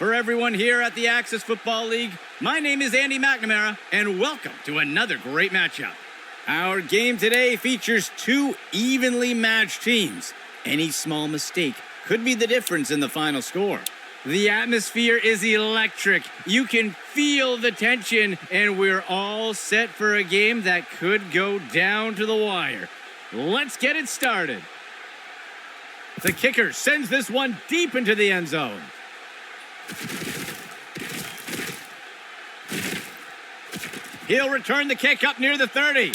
For everyone here at the Axis Football League, my name is Andy McNamara, and welcome to another great matchup. Our game today features two evenly matched teams. Any small mistake could be the difference in the final score. The atmosphere is electric. You can feel the tension, and we're all set for a game that could go down to the wire. Let's get it started. The kicker sends this one deep into the end zone. He'll return the kick up near the 30.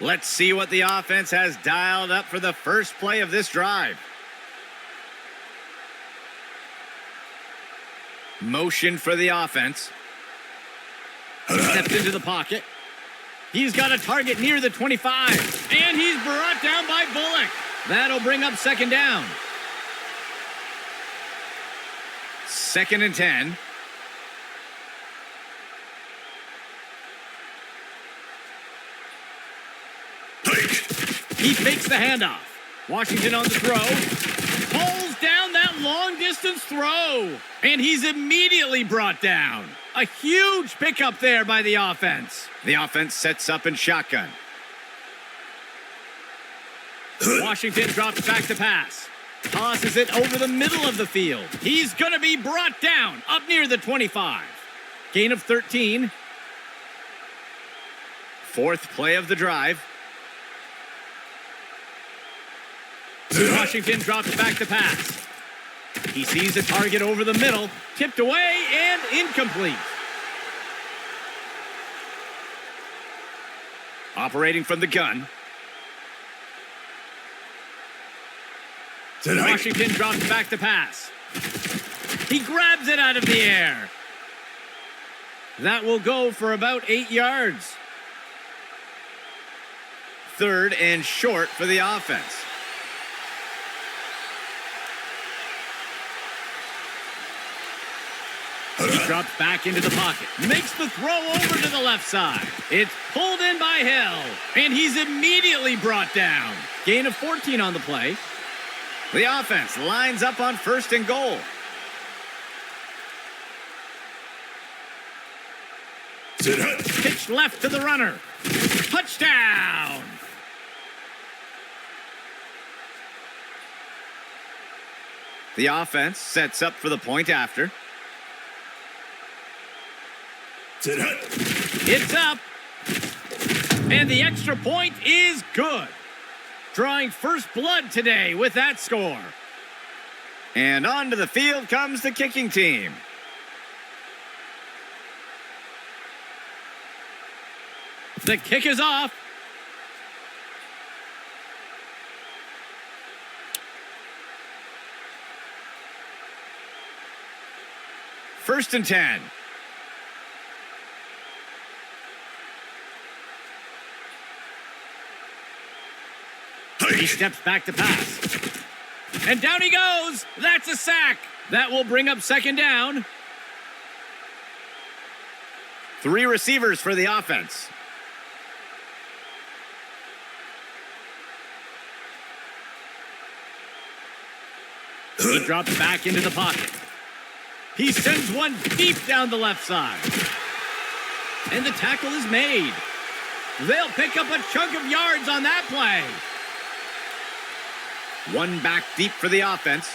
Let's see what the offense has dialed up for the first play of this drive. Motion for the offense. Steps into the pocket. He's got a target near the 25. And he's brought down by Bullock. That'll bring up second down. 2nd and 10. He fakes the handoff. Washington on the throw. Pulls down that long-distance throw. And he's immediately brought down. A huge pickup there by the offense. The offense sets up in shotgun. Washington drops back to pass. Tosses it over the middle of the field. He's going to be brought down up near the 25. Gain of 13. 4th play of the drive. Washington drops back to pass. He sees a target over the middle. Tipped away and incomplete. Operating from the gun. Washington drops back to pass. He grabs it out of the air. That will go for about 8 yards. 3rd and short for the offense. He drops back into the pocket. Makes the throw over to the left side. It's pulled in by Hill. And he's immediately brought down. Gain of 14 on the play. The offense lines up on 1st and goal. Pitch left to the runner. Touchdown! The offense sets up for the point after. It's up. And the extra point is good. Drawing first blood today with that score. And onto the field comes the kicking team. The kick is off. First and 10. He steps back to pass. And down he goes. That's a sack. That will bring up second down. 3 receivers for the offense. He drops back into the pocket. He sends one deep down the left side. And the tackle is made. They'll pick up a chunk of yards on that play. 1 back deep for the offense.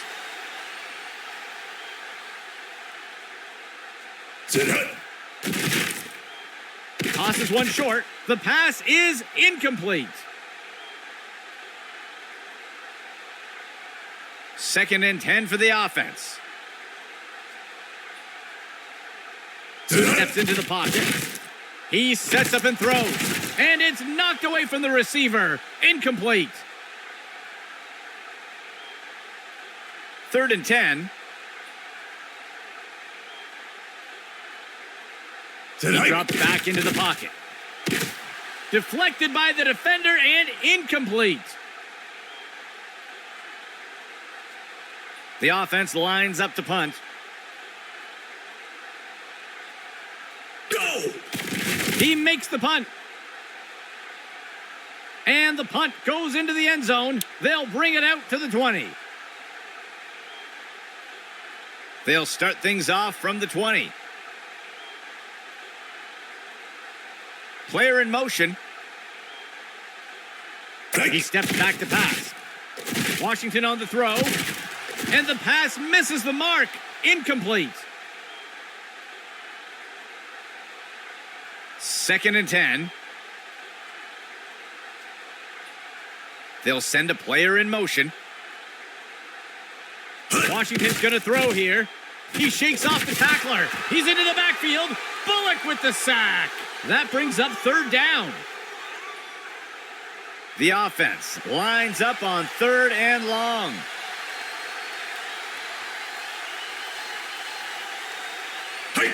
Tosses one short. The pass is incomplete. 2nd and 10 for the offense. He steps into the pocket. He sets up and throws. And it's knocked away from the receiver. Incomplete. 3rd and 10. He drops back into the pocket. Deflected by the defender and incomplete. The offense lines up to punt. Go! He makes the punt. And the punt goes into the end zone. They'll bring it out to the 20. They'll start things off from the 20. Player in motion. He steps back to pass. Washington on the throw. And the pass misses the mark. Incomplete. 2nd and 10. They'll send a player in motion. Washington's going to throw here. He shakes off the tackler. He's into the backfield. Bullock with the sack. That brings up 3rd down. The offense lines up on 3rd and long.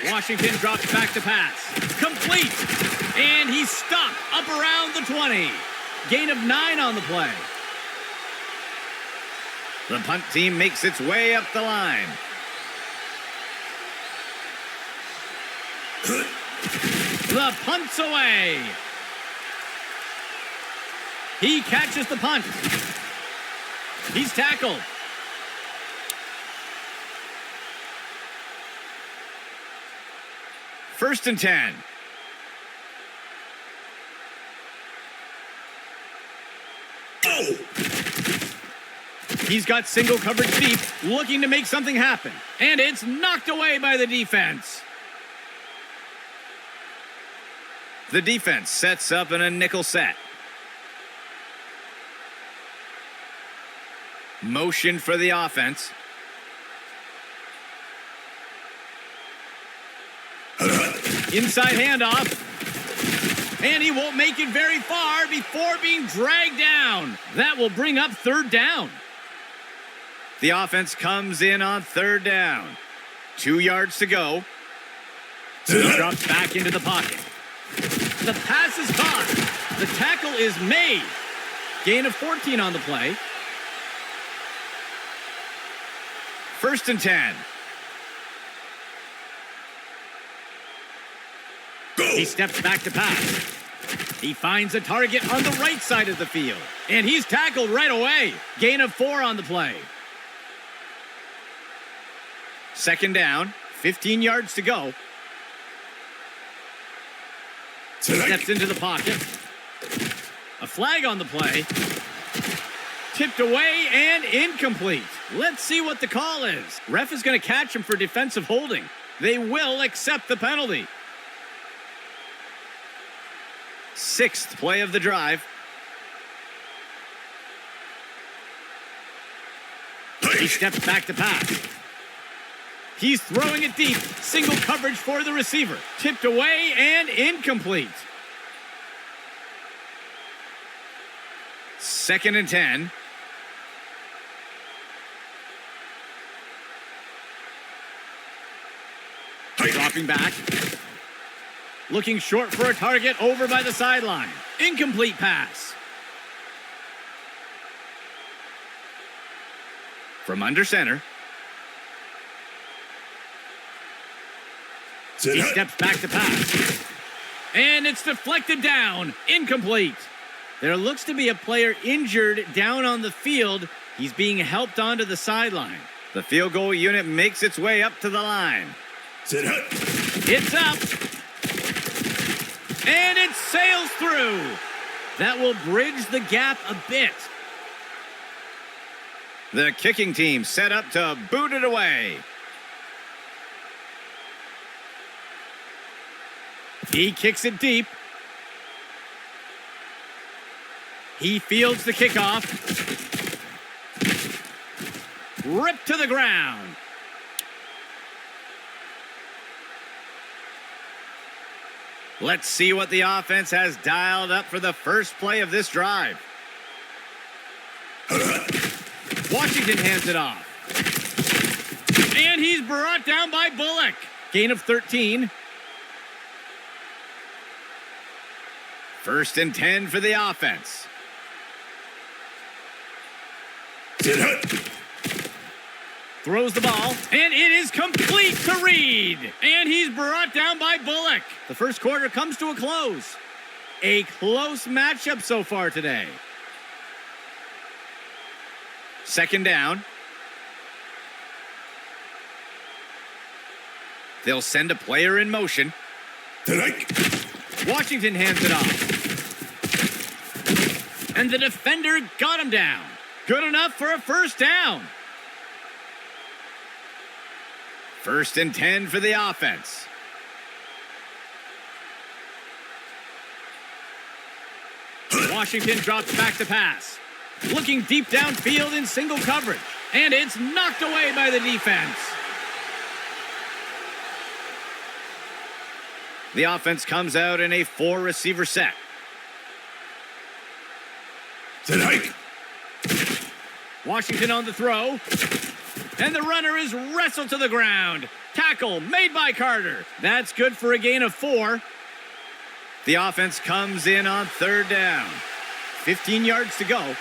Washington drops back to pass. Complete. And he's stopped up around the 20. Gain of 9 on the play. The punt team makes its way up the line. The punt's away. He catches the punt. He's tackled. First and 10. Oh! He's got single coverage deep, looking to make something happen. And it's knocked away by the defense. The defense sets up in a nickel set. Motion for the offense. Inside handoff. And he won't make it very far before being dragged down. That will bring up 3rd down. The offense comes in on 3rd down. 2 yards to go. He drops back into the pocket. The pass is caught. The tackle is made. Gain of 14 on the play. 1st and 10. He steps back to pass. He finds a target on the right side of the field. And he's tackled right away. Gain of 4 on the play. 2nd down, 15 yards to go. Steps into the pocket. A flag on the play. Tipped away and incomplete. Let's see what the call is. Ref is going to catch him for defensive holding. They will accept the penalty. 6th play of the drive. He steps back to pass. He's throwing it deep. Single coverage for the receiver. Tipped away and incomplete. 2nd and 10. Dropping back. Looking short for a target over by the sideline. Incomplete pass. From under center. He steps back to pass. And it's deflected down. Incomplete. There looks to be a player injured down on the field. He's being helped onto the sideline. The field goal unit makes its way up to the line. It's up. And it sails through. That will bridge the gap a bit. The kicking team set up to boot it away. He kicks it deep. He fields the kickoff. Ripped to the ground. Let's see what the offense has dialed up for the first play of this drive. Washington hands it off. And he's brought down by Bullock. Gain of 13. 1st and 10 for the offense. Throws the ball, and it is complete to Reed. And he's brought down by Bullock. The first quarter comes to a close. A close matchup so far today. Second down. They'll send a player in motion. Washington hands it off. And the defender got him down. Good enough for a first down. First and 10 for the offense. Washington drops back to pass. Looking deep downfield in single coverage. And it's knocked away by the defense. The offense comes out in a 4-receiver set. Washington on the throw. And the runner is wrestled to the ground. Tackle made by Carter. That's good for a gain of 4. The offense comes in on third down. 15 yards to go.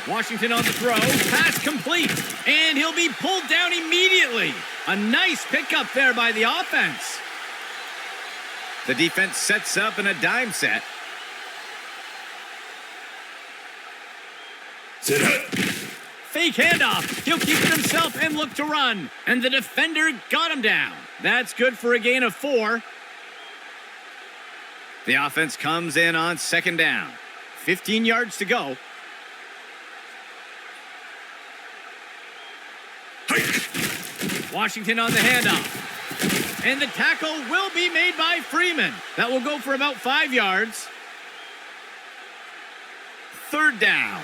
Washington on the throw. Pass complete. And he'll be pulled down immediately. A nice pickup there by the offense. The defense sets up in a dime set. Fake handoff. He'll keep it himself and look to run. And the defender got him down. That's good for a gain of 4. The offense comes in on second down. 15 yards to go. Washington on the handoff. And the tackle will be made by Freeman. That will go for about 5 yards. Third down.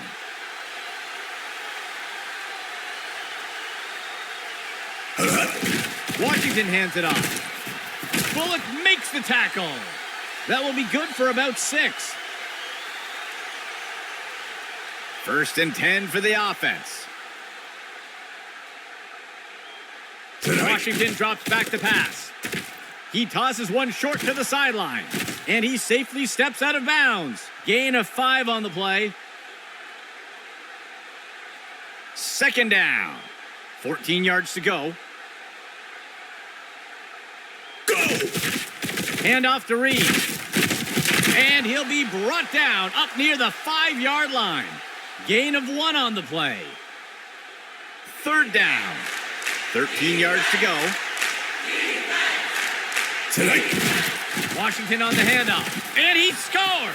Washington hands it off. Bullock makes the tackle. That will be good for about 6. First and 10 for the offense. Washington drops back to pass. He tosses one short to the sideline. And he safely steps out of bounds. Gain of 5 on the play. Second down. 14 yards to go. Hand off to Reed. And he'll be brought down up near the 5-yard line. Gain of 1 on the play. Third down. 13 yards to go. Washington on the handoff. And he scores.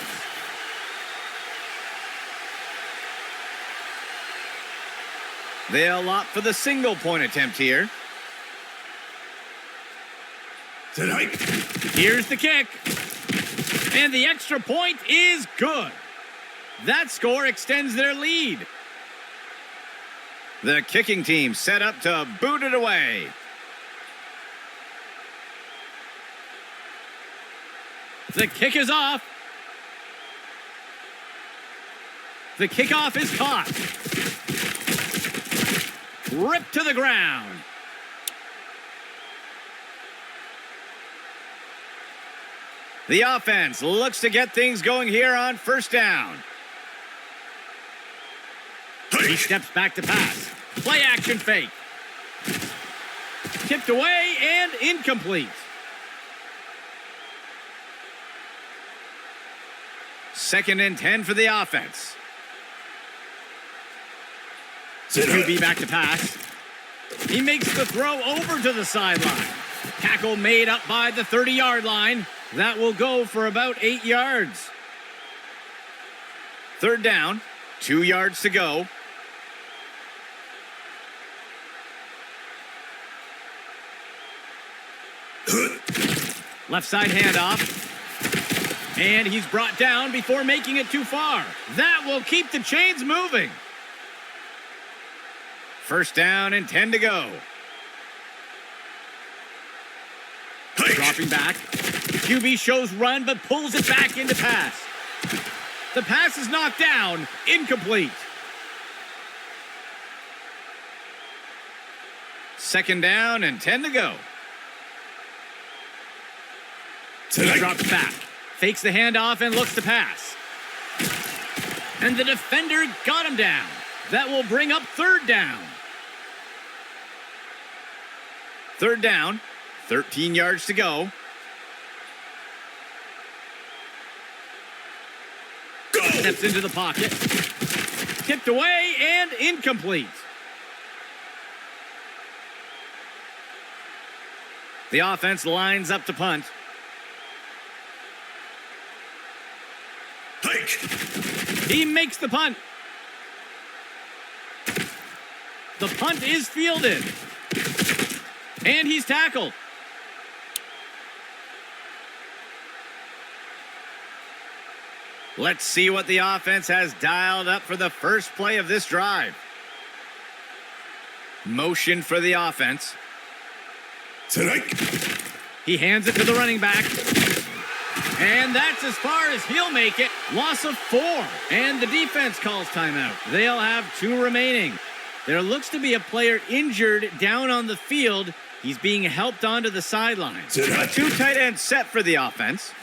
They'll opt for the single-point attempt here. Here's the kick. And the extra point is good. That score extends their lead. The kicking team set up to boot it away. The kick is off. The kickoff is caught. Ripped to the ground. The offense looks to get things going here on first down. He steps back to pass. Play action fake. Tipped away and incomplete. Second and 10 for the offense. QB back to pass. He makes the throw over to the sideline. Tackle made up by the 30-yard line. That will go for about 8 yards. Third down, 2 yards to go. Left side handoff. And he's brought down before making it too far. That will keep the chains moving. First down and 10 to go. Dropping back. QB shows run but pulls it back into pass. The pass is knocked down. Incomplete. Second down and 10 to go. He drops back. Fakes the handoff and looks to pass. And the defender got him down. That will bring up third down. Third down, 13 yards to go. Steps into the pocket. Tipped away and incomplete. The offense lines up to punt. Hike. He makes the punt. The punt is fielded. And he's tackled. Let's see what the offense has dialed up for the first play of this drive. Motion for the offense. Strike. He hands it to the running back. And that's as far as he'll make it. Loss of 4. And the defense calls timeout. They'll have 2 remaining. There looks to be a player injured down on the field. He's being helped onto the sideline. A 2 tight end set for the offense.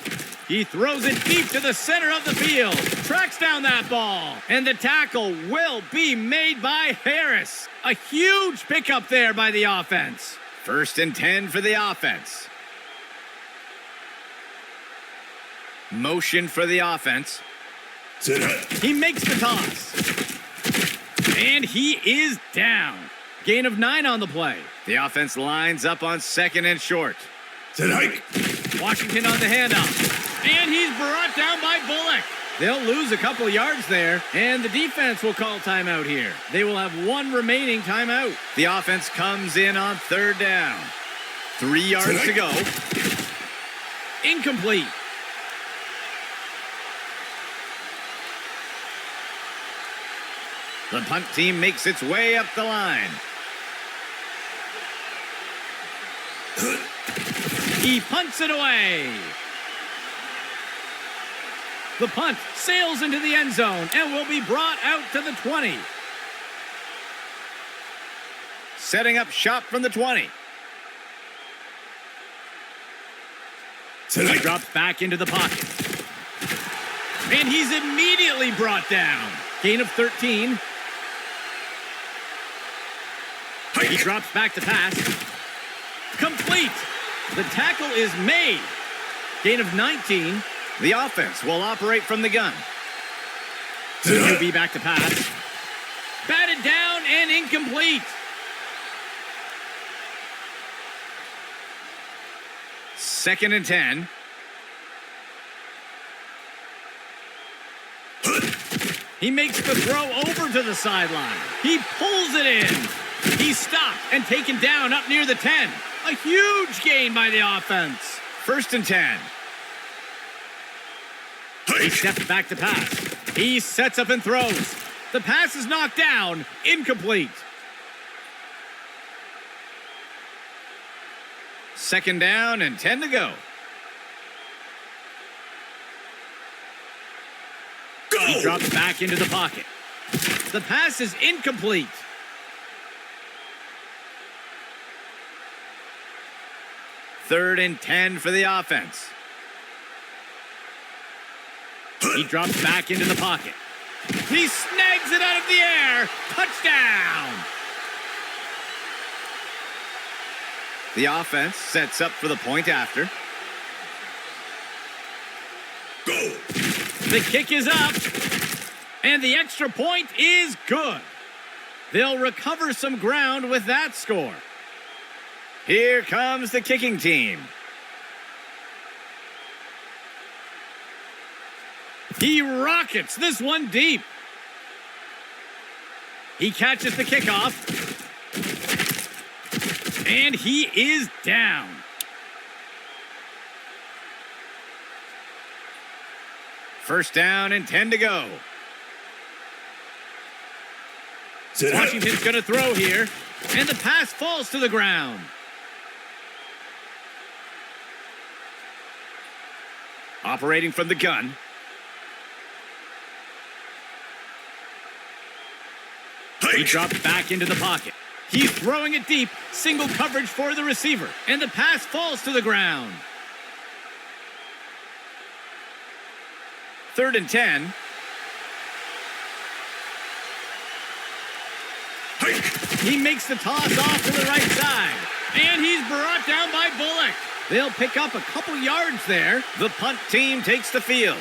He throws it deep to the center of the field. Tracks down that ball. And the tackle will be made by Harris. A huge pickup there by the offense. 1st and 10 for the offense. Motion for the offense. He makes the toss. And he is down. Gain of 9 on the play. The offense lines up on 2nd and short. Washington on the handoff. And he's brought down by Bullock. They'll lose a couple yards there, and the defense will call timeout here. They will have 1 remaining timeout. The offense comes in on 3rd down. 3 yards to go. Incomplete. The punt team makes its way up the line. He punts it away. The punt sails into the end zone and will be brought out to the 20. Setting up shop from the 20. He drops back into the pocket. And he's immediately brought down. Gain of 13. He drops back to pass. Complete. The tackle is made. Gain of 19. The offense will operate from the gun. QB back to pass. Batted down and incomplete. Second and 10. He makes the throw over to the sideline. He pulls it in. He's stopped and taken down up near the 10. A huge gain by the offense. 1st and 10. He steps back to pass. He sets up and throws. The pass is knocked down. Incomplete. 2nd down and 10 to go. He drops back into the pocket. The pass is incomplete. Third and 10 for the offense. He drops back into the pocket. He snags it out of the air. Touchdown! The offense sets up for the point after. Go! The kick is up. And the extra point is good. They'll recover some ground with that score. Here comes the kicking team. He rockets this one deep. He catches the kickoff. And he is down. First down and 10 to go. Washington's going to throw here. And the pass falls to the ground. Operating from the gun. He drops back into the pocket. He's throwing it deep. Single coverage for the receiver. And the pass falls to the ground. 3rd and 10. He makes the toss off to the right side. And he's brought down by Bullock. They'll pick up a couple yards there. The punt team takes the field.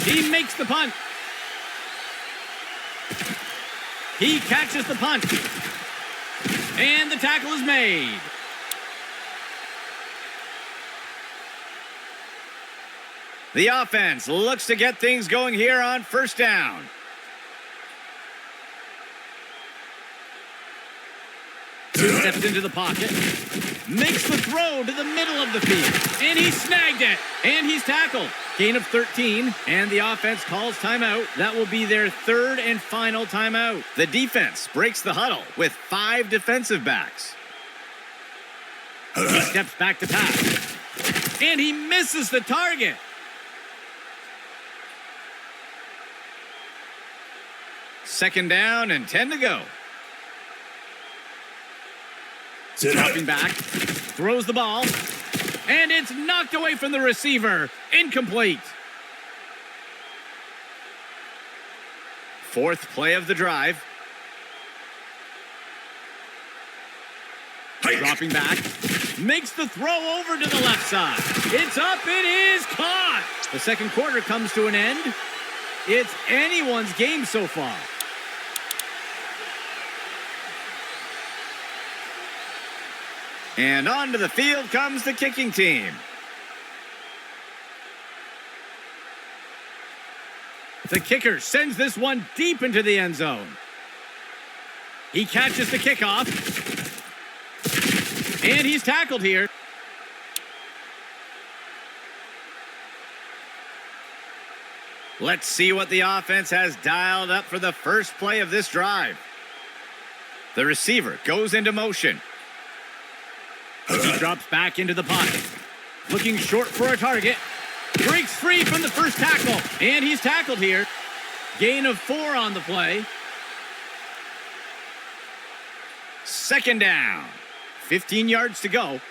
He makes the punt. He catches the punt. And the tackle is made. The offense looks to get things going here on first down. Steps into the pocket. Makes the throw to the middle of the field. And he snagged it. And he's tackled. Gain of 13. And the offense calls timeout. That will be their third and final timeout. The defense breaks the huddle with 5 defensive backs. He steps back to pass. And he misses the target. Second down and 10 to go. Dropping back, throws the ball, and it's knocked away from the receiver. Incomplete. Fourth play of the drive. Dropping back, makes the throw over to the left side. It's up, it is caught. The second quarter comes to an end. It's anyone's game so far. And onto the field comes the kicking team. The kicker sends this one deep into the end zone. He catches the kickoff. And he's tackled here. Let's see what the offense has dialed up for the first play of this drive. The receiver goes into motion. He drops back into the pocket. Looking short for a target. Breaks free from the first tackle. And he's tackled here. Gain of 4 on the play. Second down. 15 yards to go.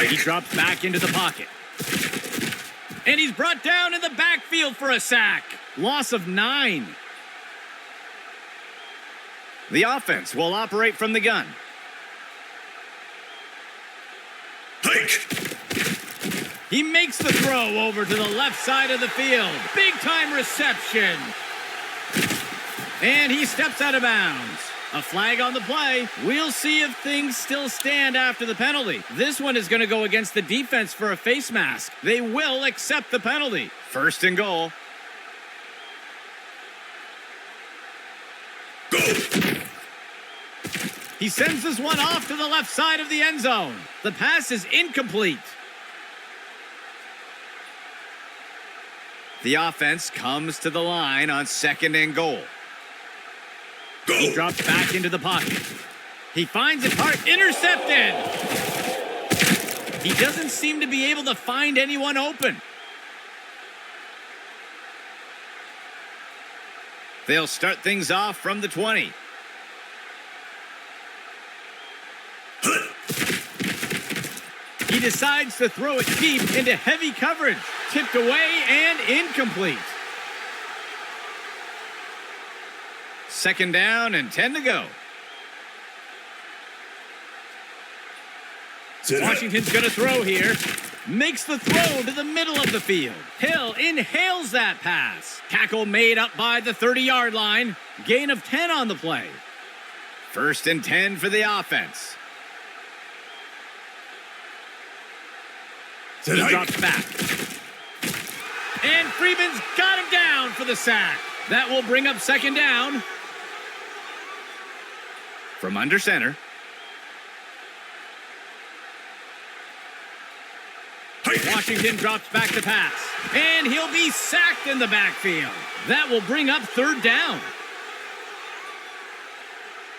He drops back into the pocket. And he's brought down in the backfield for a sack. Loss of 9. The offense will operate from the gun. He makes the throw over to the left side of the field. Big time reception. And he steps out of bounds. A flag on the play. We'll see if things still stand after the penalty. This one is going to go against the defense for a face mask. They will accept the penalty. First and goal. Go! He sends this one off to the left side of the end zone. The pass is incomplete. The offense comes to the line on second and goal. Go! He drops back into the pocket. He finds it hard. Intercepted! He doesn't seem to be able to find anyone open. They'll start things off from the 20. He decides to throw it deep into heavy coverage. Tipped away and incomplete. Second down and 10 to go. Washington's going to throw here. Makes the throw to the middle of the field. Hill inhales that pass. Tackle made up by the 30-yard line. Gain of 10 on the play. First and 10 for the offense. He drops back. And Freeman's got him down for the sack. That will bring up second down. From under center. Washington drops back to pass. And he'll be sacked in the backfield. That will bring up third down.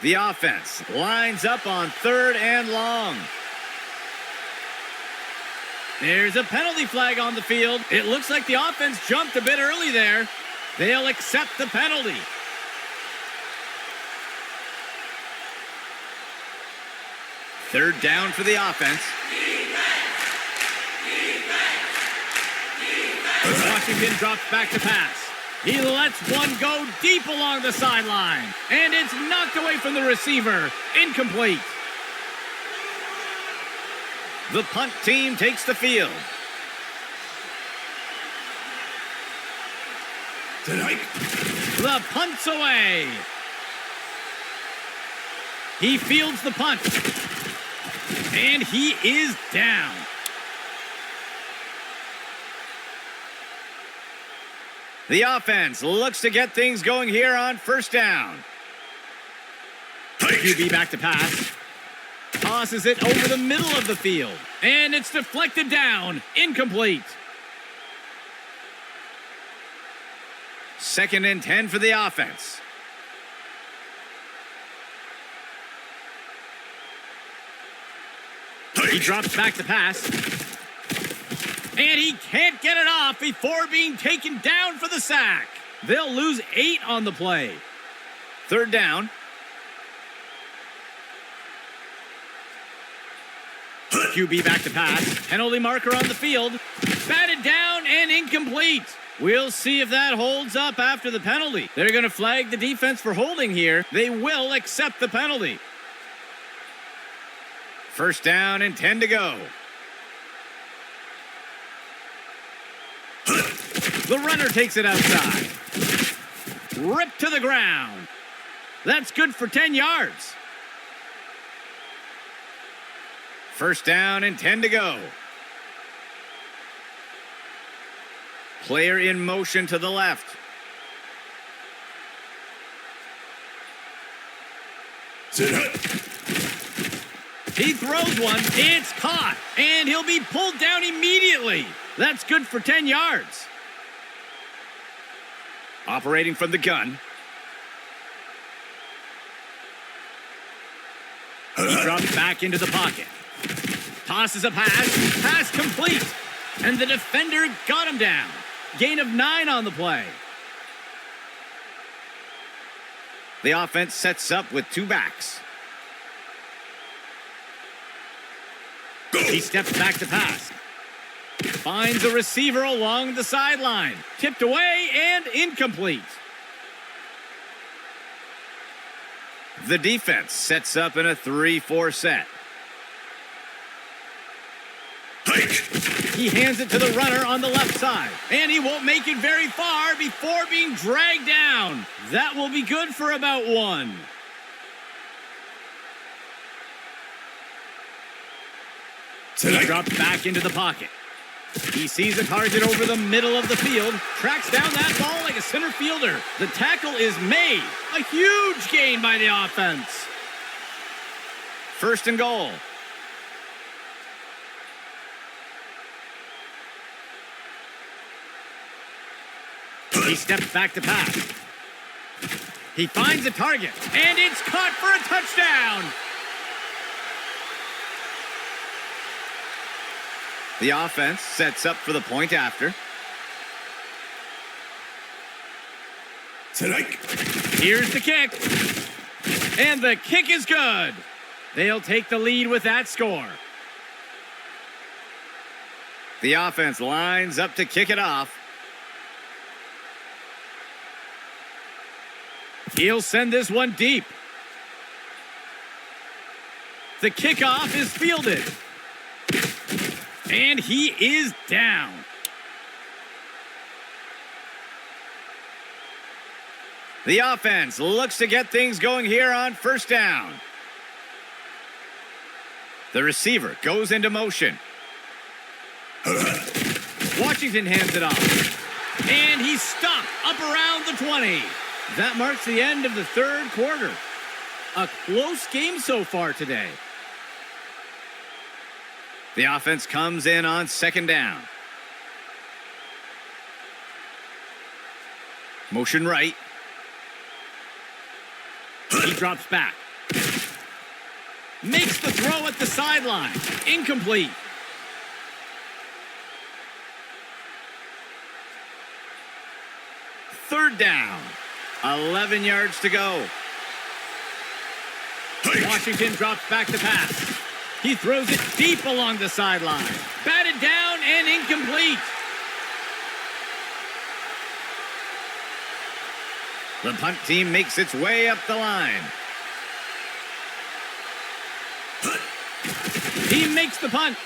The offense lines up on third and long. There's a penalty flag on the field. It looks like the offense jumped a bit early there. They'll accept the penalty. Third down for the offense. Washington drops back to pass. He lets one go deep along the sideline. And it's knocked away from the receiver. Incomplete. The punt team takes the field. Strike. The punt's away. He fields the punt. And he is down. The offense looks to get things going here on first down. QB back to pass. Tosses it over the middle of the field. And it's deflected down. Incomplete. 2nd and 10 for the offense. He drops back to pass. And he can't get it off before being taken down for the sack. They'll lose 8 on the play. 3rd down. QB back to pass. Penalty marker on the field. Batted down and incomplete. We'll see if that holds up after the penalty. They're going to flag the defense for holding here. They will accept the penalty. 1st down and 10 to go. The runner takes it outside. Ripped to the ground. That's good for 10 yards. 1st down and 10 to go. Player in motion to the left. He throws one. It's caught. And he'll be pulled down immediately. That's good for 10 yards. Operating from the gun. He drops back into the pocket. Tosses a pass. Pass complete. And the defender got him down. Gain of 9 on the play. The offense sets up with 2 backs. He steps back to pass. Finds a receiver along the sideline. Tipped away and incomplete. The defense sets up in a 3-4 set. He hands it to the runner on the left side. And he won't make it very far before being dragged down. That will be good for about 1. He drops back into the pocket. He sees a target over the middle of the field. Tracks down that ball like a center fielder. The tackle is made. A huge gain by the offense. 1st and goal. He steps back to pass. He finds a target, and it's caught for a touchdown. The offense sets up for the point after. Here's the kick. And the kick is good. They'll take the lead with that score. The offense lines up to kick it off. He'll send this one deep. The kickoff is fielded. And he is down. The offense looks to get things going here on first down. The receiver goes into motion. Washington hands it off. And he's stopped up around the 20. That marks the end of the third quarter. A close game so far today. The offense comes in on second down. Motion right. He drops back. Makes the throw at the sideline. Incomplete. Third down. 11 yards to go. Washington drops back to pass. He throws it deep along the sideline. Batted down and incomplete. The punt team makes its way up the line. He makes the punt.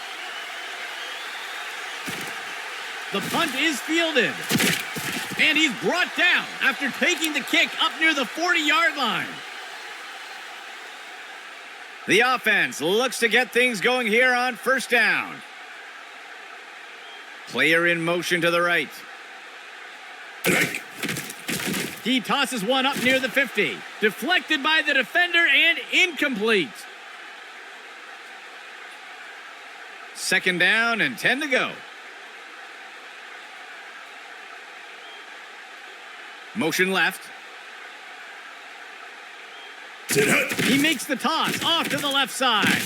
The punt is fielded. And he's brought down after taking the kick up near the 40-yard line. The offense looks to get things going here on first down. Player in motion to the right. He tosses one up near the 50. Deflected by the defender and incomplete. Second down and 10 to go. Motion left. He makes the toss off to the left side.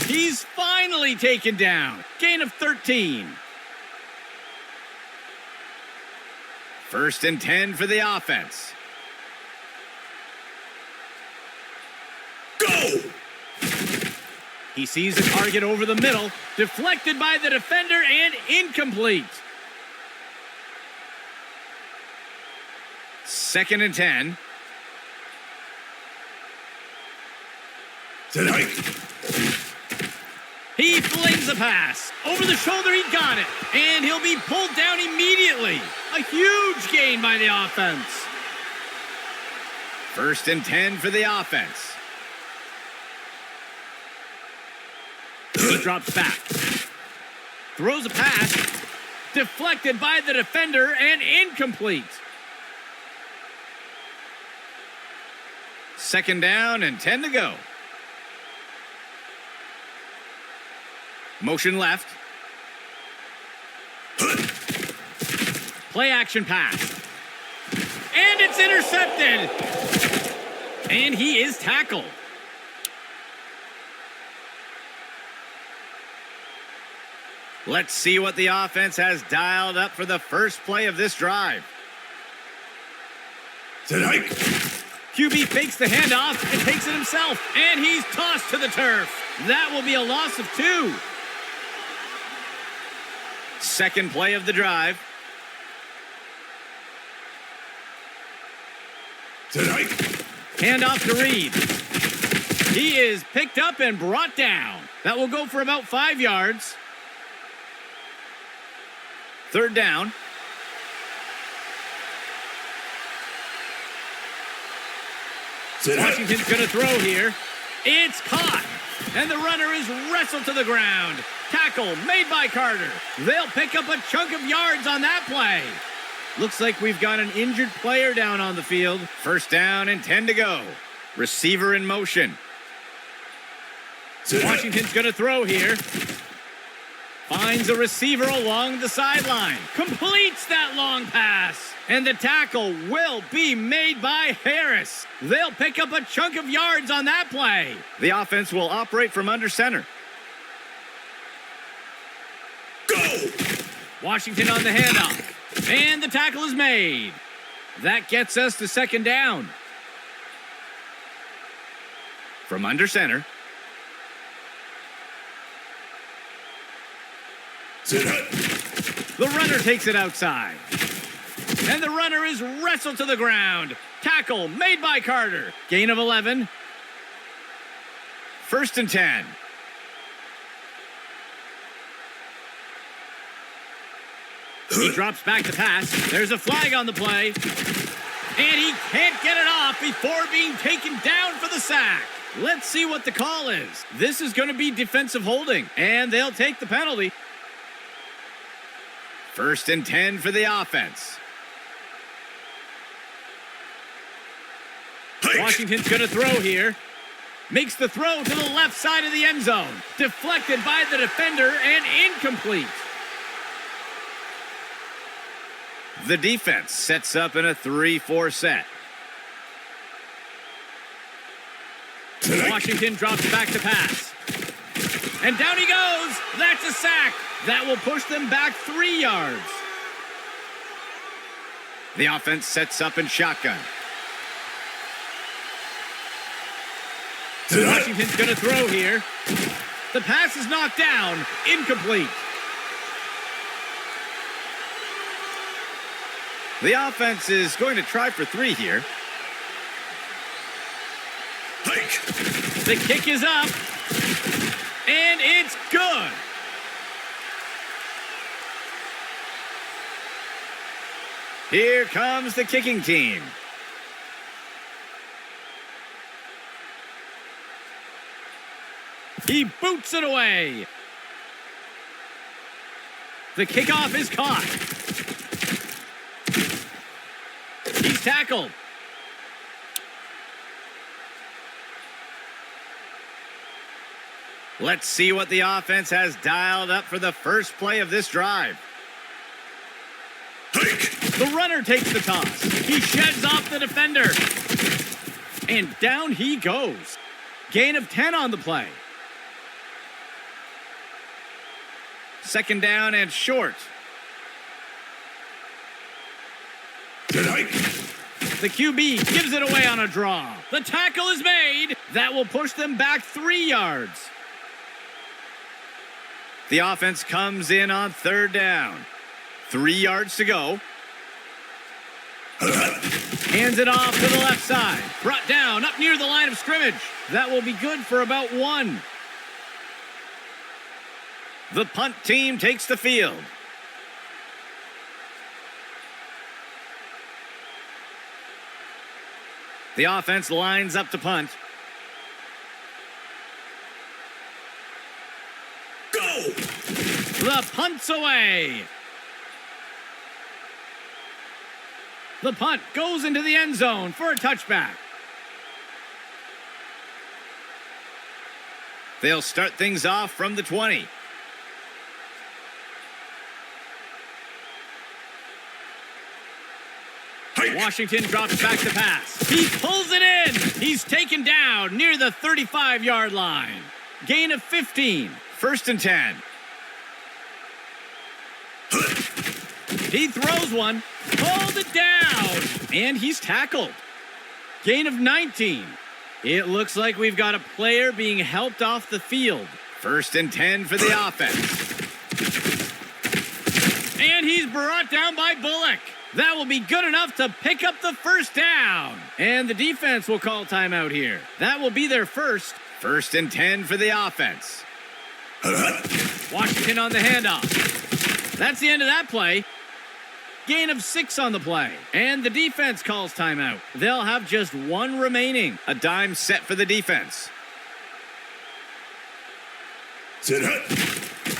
He's finally taken down. Gain of 13. First and 10 for the offense. Go! He sees the target over the middle. Deflected by the defender and incomplete. Second and 10. He flings a pass. Over the shoulder, he got it. And he'll be pulled down immediately. A huge gain by the offense. First and 10 for the offense. He drops back. Throws a pass. Deflected by the defender and incomplete. Second down and 10 to go. Motion left. Play action pass. And it's intercepted. And he is tackled. Let's see what the offense has dialed up for the first play of this drive. QB fakes the handoff and takes it himself. And he's tossed to the turf. That will be a loss of 2. Second play of the drive. Handoff to Reed. He is picked up and brought down. That will go for about 5 yards. Third down. Washington's going to throw here. It's caught. And the runner is wrestled to the ground. Tackle made by Carter. They'll pick up a chunk of yards on that play. Looks like we've got an injured player down on the field. First down and 10 to go. Receiver in motion. Washington's going to throw here. Finds a receiver along the sideline. Completes that long pass. And the tackle will be made by Harris. They'll pick up a chunk of yards on that play. The offense will operate from under center. Go! Washington on the handoff. And the tackle is made. That gets us to second down. From under center. The runner takes it outside. And the runner is wrestled to the ground. Tackle made by Carter. Gain of 11. First and 10. He drops back to pass. There's a flag on the play. And he can't get it off before being taken down for the sack. Let's see what the call is. This is going to be defensive holding, and they'll take the penalty. First and 10 for the offense. Washington's going to throw here. Makes the throw to the left side of the end zone. Deflected by the defender and incomplete. The defense sets up in a 3-4 set. Washington drops back to pass. And down he goes. That's a sack. That will push them back 3 yards. The offense sets up in shotgun. Washington's going to throw here. The pass is knocked down. Incomplete. The offense is going to try for 3 here. The kick is up. And it's good. Here comes the kicking team. He boots it away. The kickoff is caught. He's tackled. Let's see what the offense has dialed up for the first play of this drive. The runner takes the toss. He sheds off the defender. And down he goes. Gain of 10 on the play. Second down and short. The QB gives it away on a draw. The tackle is made. That will push them back 3 yards. The offense comes in on third down. 3 yards to go. Hands it off to the left side. Brought down up near the line of scrimmage. That will be good for about 1. The punt team takes the field. The offense lines up to punt. Go! The punt's away. The punt goes into the end zone for a touchback. They'll start things off from the 20. Washington drops back to pass. He pulls it in. He's taken down near the 35-yard line. Gain of 15. First and 10. He throws one. Hold it down. And he's tackled. Gain of 19. It looks like we've got a player being helped off the field. First and 10 for the offense. And he's brought down by Bullock. That will be good enough to pick up the first down. And the defense will call timeout here. That will be their first. First and 10 for the offense. Washington on the handoff. That's the end of that play. Gain of 6 on the play. And the defense calls timeout. They'll have just 1 remaining. A dime set for the defense.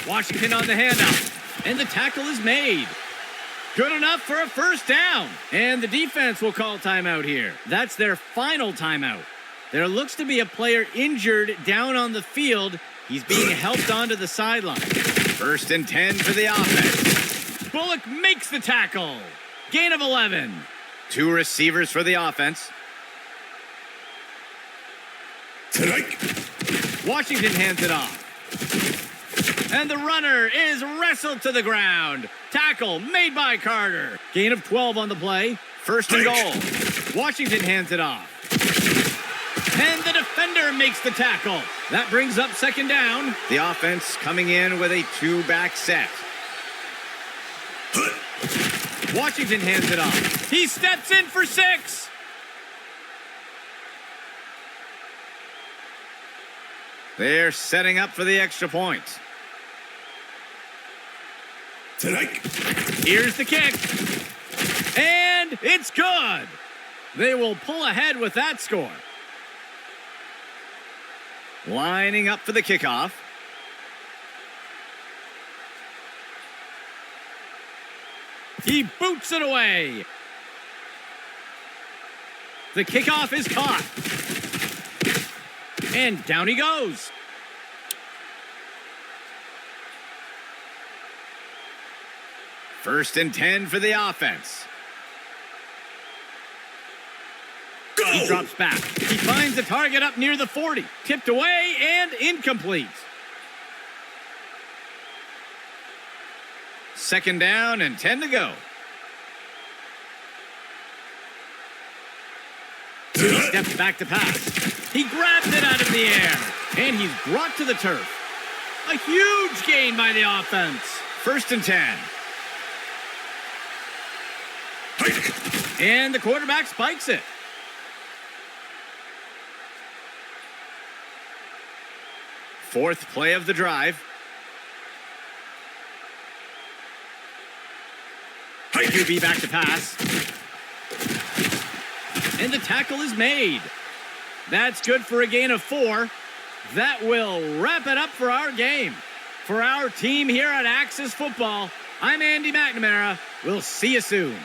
Washington on the handoff. And the tackle is made. Good enough for a first down. And the defense will call timeout here. That's their final timeout. There looks to be a player injured down on the field. He's being helped onto the sideline. First and 10 for the offense. Bullock makes the tackle. Gain of 11. 2 receivers for the offense. Washington hands it off. And the runner is wrestled to the ground. Tackle made by Carter. Gain of 12 on the play. First and goal. Washington hands it off. And the defender makes the tackle. That brings up second down. The offense coming in with a 2-back set. Washington hands it off. He steps in for 6. They're setting up for the extra point. Here's the kick. And it's good. They will pull ahead with that score. Lining up for the kickoff. He boots it away. The kickoff is caught. And down he goes. First and 10 for the offense. Go! He drops back. He finds the target up near the 40. Tipped away and incomplete. Second down and 10 to go. He steps back to pass. He grabs it out of the air. And he's brought to the turf. A huge gain by the offense. First and 10. And the quarterback spikes it. Fourth play of the drive. strike. QB back to pass. And the tackle is made. That's good for a gain of 4. That will wrap it up for our game. For our team here at Axis Football, I'm Andy McNamara. We'll see you soon.